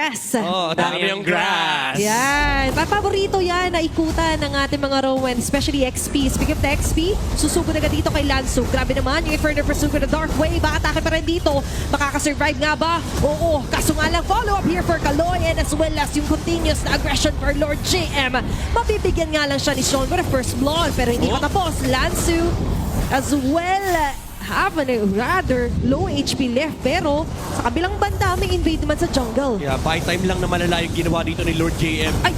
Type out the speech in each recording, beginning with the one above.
grass. Oh, dami yung grass. Yan. Paborito yan na ikutan ng ating mga Rowan, especially XP. Speaking of the XP, susugod agad dito kay Lansu. Grabe naman yung Inferno Pursuit with the Dark Wave. Atake pa rin dito. Makakasurvive nga ba? Oo. Kaso nga lang, follow-up here for Kaloy and as well as yung continuous na aggression for Lord JM. Mabibigyan nga lang siya ni Sean with a first blood pero hindi pa tapos. Lansu as well have a rather low HP left pero sa kabilang banda may invade naman sa jungle. Yeah, buy time lang na malala yung ginawa dito ni Lord JM. Ay!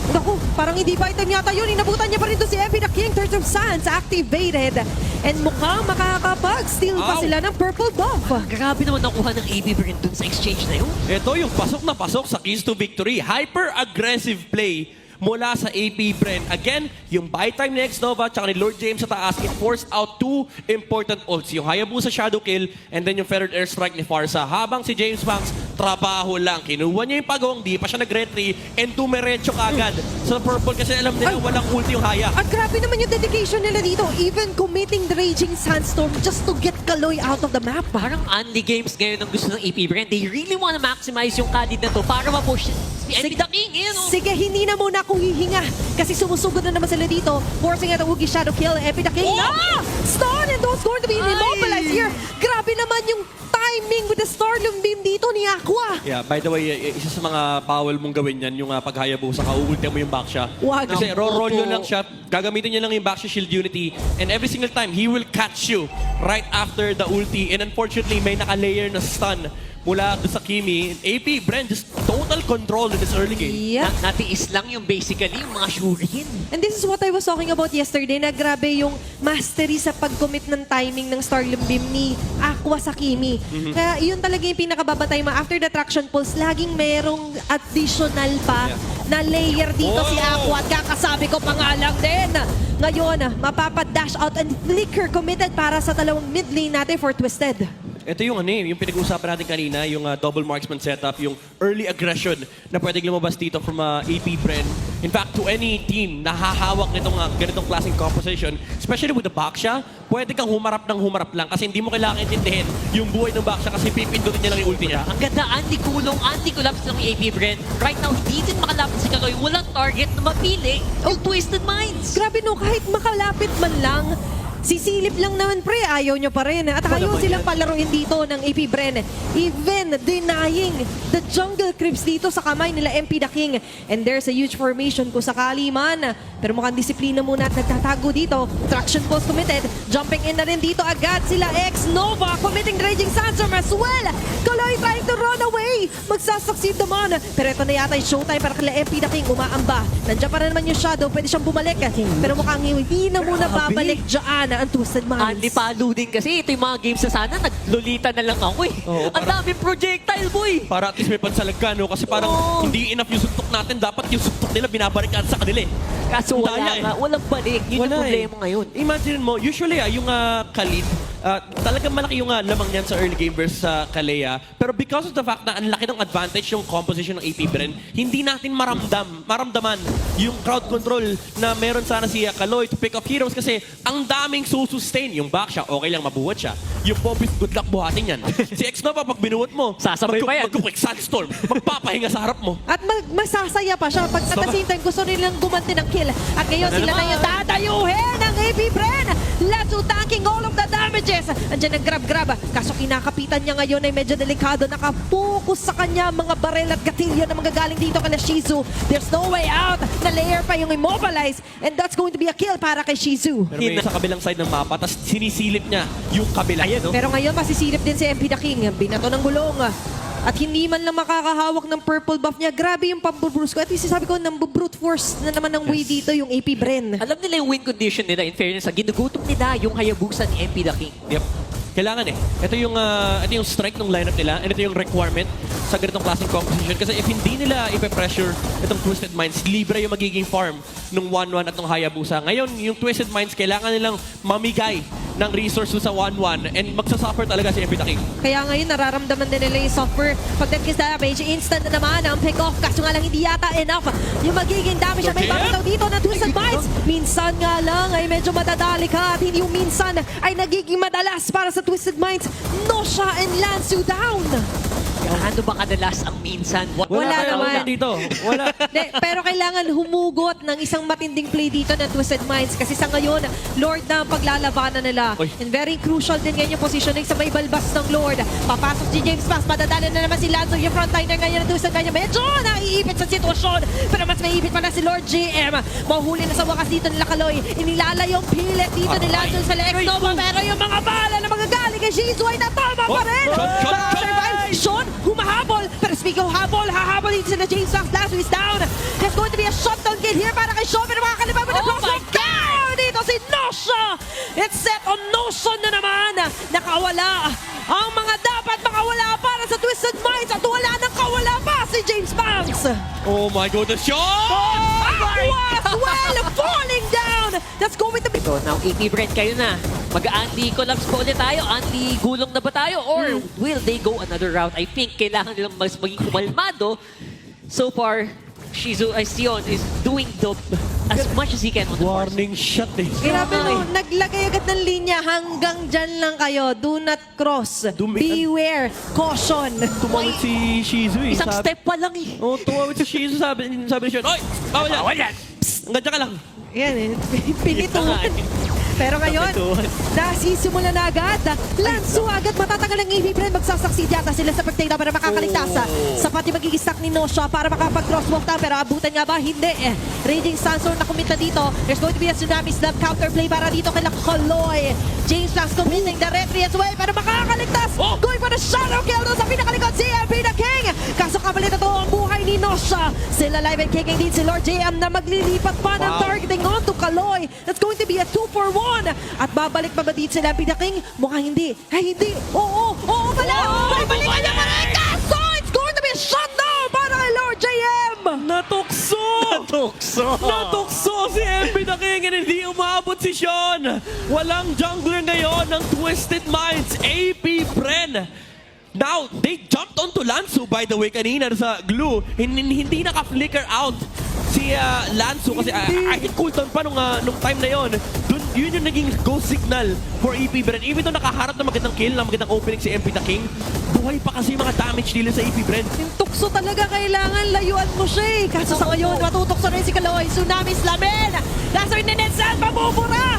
Naku, parang hindi pa item yata yun. Inabutan niya pa rin to si MP the King. Thirds of Sands activated. And mukhang makakapag-steal pa sila ng purple buff. Grabe naman nakuha ng AB Brin dun sa exchange na yun. Ito yung pasok na pasok sa keys to victory. Hyper-aggressive play mula sa AP Bren. Again, yung buy time ni X-Nova at ni Lord James sa taas, it forced out two important ults. Yung Hayabusa Shadow Kill and then yung Feathered Airstrike ni Farsa. Habang si James Banks, trabaho lang. Kinuha niya yung pagong, di pa siya nag-retry and tumiretso kagad sa purple kasi alam nila walang ulti yung Haya. At grabe naman yung dedication nila dito. Even committing the Raging Sandstorm just to get Kaloy out of the map. Parang Andy Games ngayon ang gusto ng AP Brin. They really want to maximize yung kadid na to para ma-push si MP the King. Sige, hindi na muna akong hihinga. Kasi sumusugod na naman sila dito. Forcing at Ugi Shadow Kill. MP the King. Ah! Stun and those going to be immobilized here. Grabe naman yung timing with the Starlum Beam dito ni Aqua. Yeah, by the way, isa sa mga bawal mong gawin yan, yung pag-Hayabusa ka, uuulti mo yung Baksha. Wag. Kasi roll nyo lang siya, gagamitin niya lang yung Baksha Shield Unity, and every single time, he will catch you right after the ulti. And unfortunately, may naka-layer na stun mula doon sa Kimi. AP, Bren, just total control in this early game. Yeah. Natiis lang yung basically yung mga shuriken. And this is what I was talking about yesterday, na grabe yung mastery sa pag-commit ng timing ng Starlum Beam ni Aqua sa Kimi. Kaya yun talaga yung pinakababatay mo. After the traction pulse, laging merong additional pa na layer dito si Aqua. At kakasabi ko pa nga lang din. Ngayon, mapapadash out and flicker committed para sa dalawang mid lane natin for Twisted. Ito yung yung pinag-uusapan natin kanina, yung double marksman setup, yung early aggression na pwedeng lumabas dito from AP Bren. In fact, to any team na hahawak nitong ganitong klaseng composition, especially with the Baksha, pwede kang humarap lang kasi hindi mo kailangan intindihin yung buhay ng Baksha kasi pipindutin niya lang yung ulti niya. Ang ganda, anti-collapse ng AP Bren. Right now, hindi din makalapit si Kaloy. Walang target na mapili yung Twisted Minds. Grabe no, kahit makalapit man lang, sisilip lang naman pre, ayaw nyo pa rin. At ayaw silang palaruin dito ng AP Bren. Even denying the jungle creeps dito sa kamay nila MP the King. And there's a huge formation kung sakali man. Pero mukhang disiplina muna at nagtatago dito. Traction pulse committed. Jumping in na rin dito agad sila X-Nova. Committing the Raging Sandstorm as well. Kaloy trying to run away. Magsasucceed naman. Pero ito na yata yung showtime para kila MP the King umaamba. Nandiyan pa rin naman yung Shadow. Pwede siyang bumalik. Pero mukhang hindi na muna babalik dyan ang Twisted Minds. Andy palo din kasi ito yung mga games na sana naglulita na lang ako eh. Ang daming projectile boy. Para at least may pansalag ka, no? Kasi parang hindi enough yung suntok natin. Dapat yung suntok nila binabarikan sa kanila eh. Kaso walang balik. Yun yung problema ngayon. Imagine mo, usually yung Khalid, talagang malaki yung lamang niyan sa early game versus sa Kalea. Pero because of the fact na ang laki ng advantage yung composition ng AP Bren, hindi natin maramdaman yung crowd control na meron sana si Kaloy to pick up heroes kasi ang daming susustain. Yung Baksha, okay lang mabuhat siya. Yung Poppy, good luck buhatin yan. Si X-Nova, pag binuhat mo, sasabay pa yan. Mag-quick Sandstorm, magpapahinga sa harap mo. At masasaya pa siya pag at the same time gusto nilang gumanti ng kill. At ngayon sila na yung tatayuhin ng AP Bren. Lazo tanking all of the damages. Andiyan ang grab-grab. Kaso kinakapitan niya ngayon ay medyo delikado. Nakapokus sa kanya mga barel at gatilyo na magagaling dito kay Shizu. There's no way out. Na-layer pa yung immobilize. And that's going to be a kill para kay Shizu. Pero may sa kabilang side ng mapa, tapos sinisilip niya yung kabila. No? Pero ngayon masisilip din si MP the King. Binato ng gulong. At hindi man lang makakahawak ng purple buff niya. Grabe yung pambubrus ko. At least sabi ko, brute force na naman ng way dito yung AP Bren. Alam nila yung win condition nila. In fairness, ginugutom nila yung Hayabusa ni MP the King. Yep. Kailangan eh. Ito yung strike ng lineup nila and ito yung requirement sa ganitong klaseng composition. Kasi if hindi nila ipe-pressure itong Twisted Minds, libre yung magiging farm ng 1-1 at ng Hayabusa. Ngayon, yung Twisted Minds, kailangan nilang mamigay ng resource sa 1-1 and magsasuffer talaga si MP the King. Kaya ngayon, nararamdaman din nila yung suffer. Pagdating sa damage, instant na naman ang pick-off. Kaso nga lang, hindi yata enough. Yung magiging damage na may babitaw dito na Twisted Minds. Minsan nga lang ay medyo madadali ka at hindi yung minsan ay nagiging madalas para sa Twisted Minds. Nosha and Lansu down. Gaano ba kadalas ang minsan? Wala naman. dito. Wala. Pero kailangan humugot ng isang matinding play dito ng Twisted Minds kasi sa ngayon, Lord na ang paglalabanan nila. Oy. And very crucial din ngayon yung positioning sa may balbas ng Lord. Papasok si James Pass, madadala na naman si Lanzo, yung frontliner ngayon ng Twisted Minds. Medyo naiipit sa sitwasyon, pero mas maiipit pa na si Lord JM. Mahuli na sa wakas dito nila Kaloy. Inilala yung pilit dito ni Lanzo sa Lex Nova, pero yung mga bala na magagaling kay Shizu ay natama pa rin. Sean, humahabol. Pero speaking of habol, hahabol dito sila James Pass. Lasso is down. There's going to be a shutdown kill here para kay Sean, pero makakalipan mo na Oh my God! Dito si Nosha! It's set on Nosha na naman! Nakawala ang mga dapat makawala para sa Twisted Minds at wala nang kawala pa si James Banks! Oh my goodness, Sean! Was well falling down! That's going to be... So now, AP Brent, kayo na. Mag-anti-collapse pa ulit tayo? Anti-gulong na ba tayo? Or will they go another route? I think kailangan nilang mas maging kumalmado. So far, Sion is doing as much as he can on the force. Warning shot eh. Grabe no, naglagay agad ng linya hanggang dyan lang kayo. Do not cross. Beware. Caution. Tumawid si Shizu eh. Isang Sabi- step pa lang eh. Oh, tumawid si Shizu, sabi ni Sean, Oy! Bawal yan! Bawal yan! Psst! Hanggang dyan ka lang. Yan eh, pinituan. Pero ngayon, nasisimula na agad. Lanzo agad, matatagal ang EV Brand. Magsasucceed yata sila sa pagtake para makakaligtas. Sapat yung magiging stack ni Nosha para makapag-crosswalk na. Pero abutan nga ba? Hindi. Raging Sandstorm na kumita dito. There's going to be a Tsunami Slap counterplay para dito kay Kaloy. James Flash committing the retry as well. Pero makakaligtas. Going for the shadow kill doon sa pinakalikod si MP the King. Kaso kapalit ito ang buhay ni Nosha. Sila live and kicking din si Lord JM na maglilipat pa ng targeting on to Kaloy. That's going to be a 2-for-1. At babalik pa ba dito sila MP the King? Mukhang hindi. Ay, hindi. Oo pala. May balikan niya pa rin. Kaso, it's going to be a shutdown para kay Lord JM. Natukso! Natukso si MP the King and hindi umabot si Sean. Walang jungler ngayon ng Twisted Minds. AP Bren. Now, they jumped onto Lanzo by the way kanina sa glue. Hindi naka-flicker out si Lanzo kasi I hit cooldown pa nung time na yon. Yun yung naging go signal for AP Bren. Even though nakaharap na magandang kill, na magandang opening si MP the King, buhay pa kasi yung mga damage nila sa AP Bren. Yung tukso talaga kailangan layuan mo siya eh. Kaso sa ngayon, matutokso rin si Kaloy. Tsunami Slamin. Lasso in the net saan pabubura.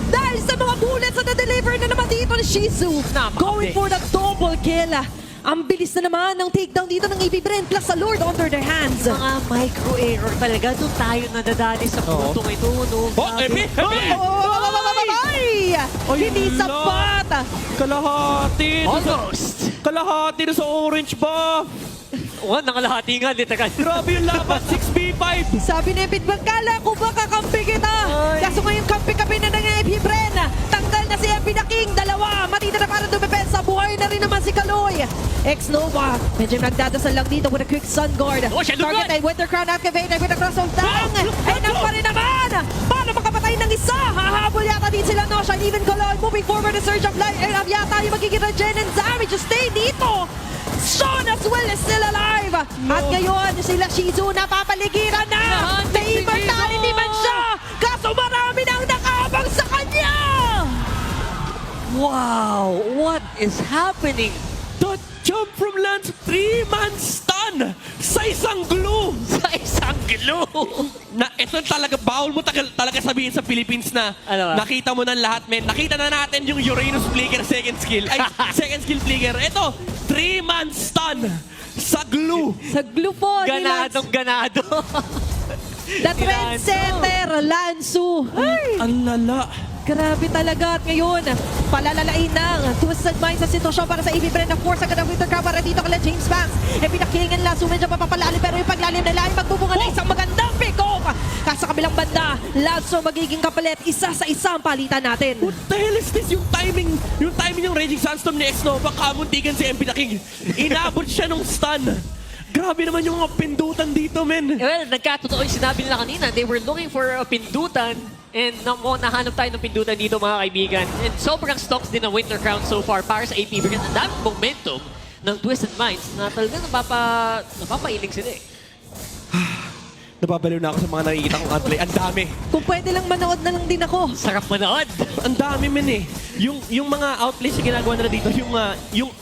Dahil sa mga bullets na na-deliver na naman dito ni Shizu. Going for the double kill. Ang bilis na naman ng takedown dito ng AP Bren plus sa Lord under their hands. Mga micro-error talaga. Doon tayo nadadali sa puntong ito. No? MP! Hindi sapat. Kalahati! Almost! Kalahati na sa orange buff! Nangalahati nga. Literal. Grabe yung laban, 6v5! Sabi ni Epit, magkala ko ba kakampi kita? Kaso ngayon kampi-kampi na ng AP Bren. Tanggal na si MP the King. Dalawa. Matita na para dumepensa. Buhay na rin naman si Kaloy. Ex-Nova. Medyo nagdadasal lang dito with a quick Sun Guard. Target ay Winter Crown activated with a cross of down. Enough pa rin naman. Para makapatay ng isa. Hahabol yata din sila Nosha and even Kaloy. Moving forward the surge of light. Yata yung magiging regen and damage. Stay dito. Sean as well is still alive. At ngayon, sila Shizu napapaligiran na. Naiimmortality man siya. Kaso marami nang nakabang sa kanya. Wow! What is happening? The jump from Lance, 3-man stun sa isang glue! Sa isang glue! Na ito talaga, bawal mo talaga sabihin sa Philippines na Ano ba? nakita mo ng lahat, men. Nakita na natin yung Uranus Flicker second skill. Ay, second skill Flicker. Ito, 3-man stun sa glue. Sa glue po ni Lance. Ganadong ganado. The trendsetter, Lanzu. Ay, Ang lala. grabe talaga. At ngayon, palalalain ng Twisted Minds sa sitwasyon para sa AP Bren. Of course, agad ang Winter Crown para dito kala James Banks. E pinakingan Lanzu, medyo mapapalalim. Pero yung paglalim nila ay magbubunga na isang magandang pick-off. Kaso kabilang banda, Lanzu magiging kapalit. Isa sa isang palitan natin. What the hell is this? Yung timing yung Raging Sandstorm ni X-Nova, kamuntikan si MP the King. Inabot siya nung stun. Grabe naman yung mga pindutan dito, men. Well, nagkatotoo yung sinabi nila kanina. They were looking for a pindutan. And nahanap tayo ng pindutan dito, mga kaibigan. And sobrang stocks din ng Winter Crown so far para sa AP because ang daming momentum ng Twisted Minds na talagang napapailing sila eh. Nababaliw na ako sa mga nakikita kong outplay. Ang dami. Kung pwede lang manood na lang din ako. Sarap manood. Ang dami, men eh. Yung mga outplays na ginagawa nila dito, yung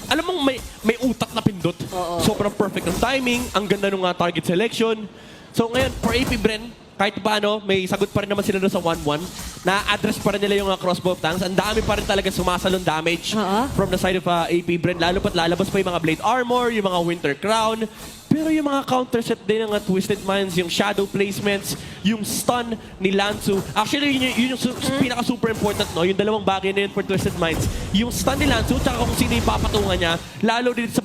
alam mong may utak na pindot. Sobrang perfect ng timing, ang ganda ng target selection. So ngayon, for AP Bren, kahit paano, may sagot pa rin naman sila doon sa 1-1. Na-address pa rin nila yung crossbow tanks. Ang dami pa rin talaga sumasalon damage from the side of AP Bren. Lalo pat lalabas pa yung mga Blade Armor, yung mga Winter Crown. Pero yung mga counter set din ng Twisted Minds, yung shadow placements, yung stun ni Lanzu. Actually, yun yung pinaka-super important, no? Yung dalawang bagay na yun for Twisted Minds. Yung stun ni Lanzu, tsaka kung sino yung papatungan niya, lalo din sa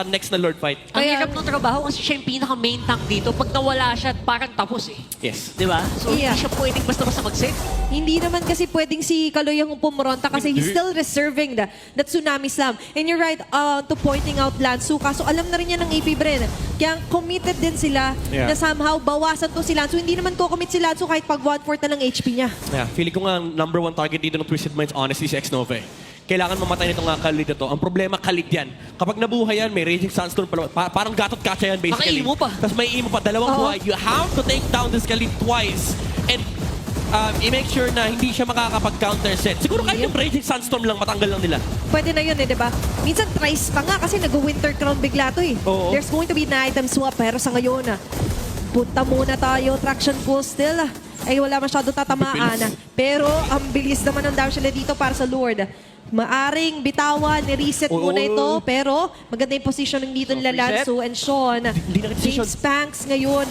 next na Lord fight. Ang hirap ng trabaho kasi siya yung pinaka-main tank dito. Pag nawala siya, parang tapos eh. Yes. Di ba? So, hindi siya pwedeng basta-basta mag-save. Hindi naman kasi pwedeng si Kaloy ang pumoronta kasi he's still reserving the Tsunami Slam. And you're right to pointing out Lanzu. Kaso alam na rin niya ng AP Bren. Kaya committed din sila na somehow bawasan to si Lanzu. Hindi naman ko-commit si Lanzu kahit pag 1/4 na ng HP niya. Yeah, feeling ko nga number 1 target dito ng Twisted Minds, honestly, si X-Nova. Kailangan mamatay nito nga Khalid na to. Ang problema, Khalid yan. Kapag nabuhay yan, may Raging Sandstorm pala. Parang gatot kacha yan basically. Maka-imo pa. Tapos may imo pa, dalawang buhay. You have to take down this Khalid twice. And i-make sure na hindi siya makakapag-counter set. Siguro kahit yung Raging Sandstorm lang, matanggal lang nila. Pwede na yun eh, di ba? Minsan thrice pa nga kasi nag-Winter Crown bigla to eh. Oo. There's going to be an item swap pero sa ngayon punta muna tayo. Traction pull still. Ay wala masyado tatamaan. Pero ang bilis naman ng damage nila dito para sa Lord. Maaring bitawan, ni-reset muna ito. Pero maganda yung positioning dito nila Lanzu and Sean. Hindi na kasi James Banks ngayon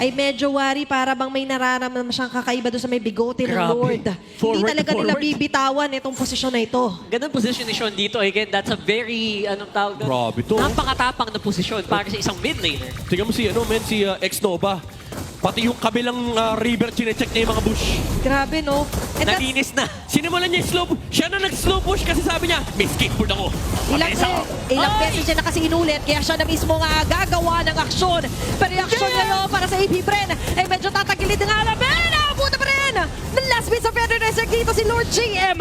ay medyo worry para bang may nararamdaman siyang kakaiba doon sa may bigote ng Grabe. Lord. Hindi Forward talaga to nila forward. bibitawan itong posisyon na ito. Ganun position ni Sean dito. Again, that's a very, anong tawag doon? Grabe to. Napakatapang na posisyon para sa isang mid laner. Tingnan mo si X-Nova. Pati yung kabilang river, chinecheck niya yung mga bush. Grabe, no? And that's Nalinis na. Sinimulan niya yung slow push. Siya na nag-slow push kasi sabi niya, may skateboard ako. ilang beses siya na kasi inulit, kaya siya na mismo nga gagawa ng aksyon. Pero yung aksyon ngayon para sa AP Bren ay medyo tatagilid ng alamin. Buta pa rin! The last bits of Feather Desert dito si Lord GM.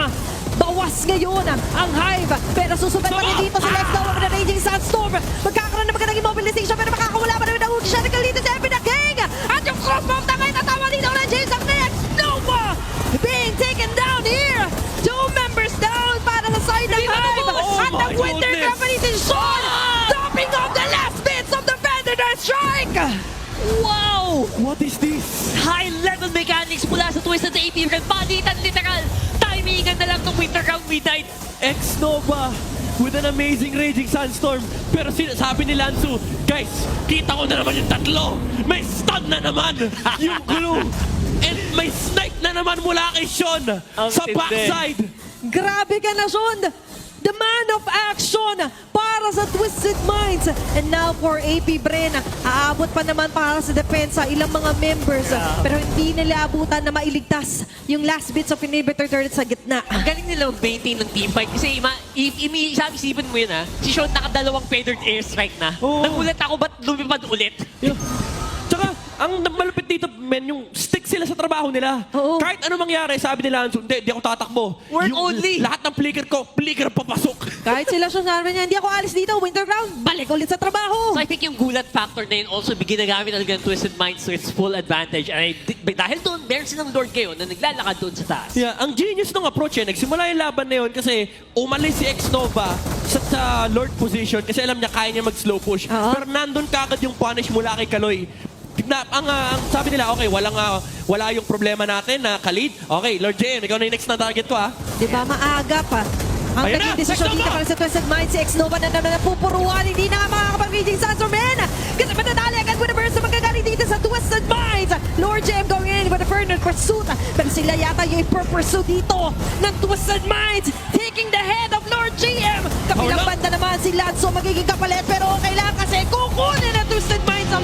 Bawas ngayon ang Hive. Pero susunod pa rin dito si Let's Go with the Raging Sandstorm. Magkakaroon na magandang immobilization pero makakawala pa rin ng ulti siya. Dito si Epi na King. At yung crossbow tangay na tama dito na James ang next. Nova being taken down here. 2 members down para sa side ng Hive. At the Winter Company si Sean. Topping off the last bits of the Feather Desert Strike. Wow! What is this? High-level mechanics mula sa Twisted AP Bren. Palitan literal. Timingan na lang itong Winter Crown Midnight. X-Nova with an amazing Raging Sandstorm. Pero sabi ni Lanzu, guys, kita ko na naman yung tatlo. May stun na naman yung glue. And may snipe na naman mula kay Sean sa tindi. backside. Grabe ka na, Sean! The man of action para sa Twisted Minds. And now for AP Bren, aabot pa naman para sa depensa ilang mga members. Pero hindi nila abutan na mailigtas yung last bits of inhibitor turret sa gitna. Ang galing nila mag-maintain ng teamfight kasi isipin mo yun si Sean nakadalawang feathered airstrike na. Oo. Nagulat ako ba't lumipad ulit? Yeah. Tsaka, ang malupit dito, men, yung stick sila sa trabaho nila. Oo. Kahit ano mangyari, sabi nila, hindi ako tatakbo. Word Yung only. Lahat ng flicker papasok. Kahit sila siya sabi niya, hindi ako alis dito, Winter Crown, balik ulit sa trabaho. So I think yung gulat factor na yun also ginagamit talaga ng Twisted Minds to its full advantage. And dahil doon, meron silang Lord kayo na naglalakad doon sa taas. Yeah, ang genius ng approach nagsimula yung laban na yun kasi umalis si X-Nova sa Lord position kasi alam niya kaya niya mag-slow push. Pero nandun kagad yung punish mula kay Kaloy. Ang sabi nila, okay, wala yung problema natin na Khalid. Okay, Lord JM, ikaw na yung next na target ko Di ba maaga pa? Ang Ayan naging na, desisyon X-Nova! dito para sa Twisted Minds, si X-Nova na naman napupuruan, hindi na nga makakapag-reaching Sandstorm Man. Kasi madadali agad with a burst na magagaling dito sa Twisted Minds. Lord JM going in with a further pursuit. Pero sila yata yung i-pursue dito ng Twisted Minds, taking the head of Lord GM. Kapilang Hold up. banda naman si Lanzo magiging kapalit, pero okay lang kasi kukunin ng Twisted Minds ang